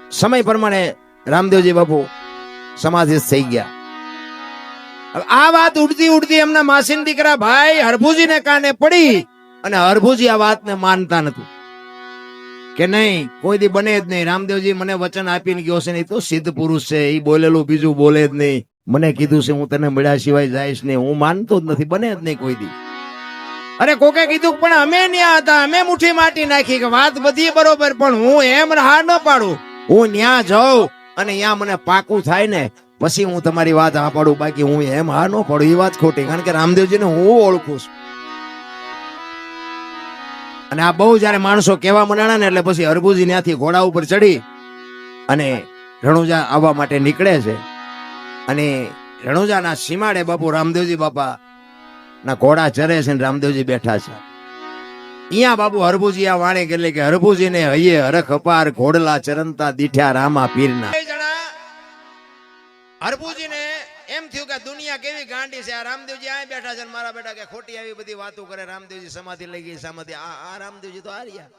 સમય પ્રમાણે રામદેવજી બાપુ સમાધિ થઈ ગયા. આ વાત ઉડતી ઉડતી એમના માસીના દીકરા ભાઈ હરભુજીને કાને પડી અને હરભુજી આ વાતને માનતા નથી કે નહીં, કોઈ દી બને જ નહીં. રામદેવજી મને વચન આપીને ગયો છે, નહીં તો સિદ્ધ પુરુષ છે, એ બોલેલું બીજું બોલે જ નહીં. મને કીધું છે હું તને મળ્યા સિવાય જઈશ નહીં, હું માનતો જ નથી, બને જ નહીં કોઈ દી. અરે કોકે કીધું પણ અમે ન્યા હતા, અમે મુઠ્ઠી માટી નાખી કે વાત બધી બરોબર, પણ હું એમ હા ન પાડું. હું ન્યા જાઉં અને ન્યા મને પાકું થાય ને પછી હું તમારી વાત હા પાડું, બાકી હું એમ હા ન પાડું. એ વાત ખોટી, કારણ કે રામદેવજીને હું ઓળખું છું. અને આ બહુ જયારે માણસો કેવા મનાણા ને એટલે પછી હરભુજી ત્યાંથી ઘોડા ઉપર ચડી અને રણુજા આવવા માટે નીકળે છે. અને રણુજાના સીમાડે બાપુ રામદેવજી બાપા ના ઘોડા ચરે છે ને રામદેવજી બેઠા છે. અહીંયા બાપુ હરભુજી આ વાણી એટલે કે હરભુજી ને હૈયે હરખ અપાર ઘોડલા ચરંતા દીઠ્યા રામા પીરના. હરભુજી ને એમ થયું કે દુનિયા કેવી ગાંડી છે, આ રામદેવજી આ બેઠા છે, મારા બેટા કે ખોટી આવી બધી વાતો કરે. રામદેવજી સમાધિ લઈ ગઈ, સમાધિ આ રામદેવજી તો હાર્યા.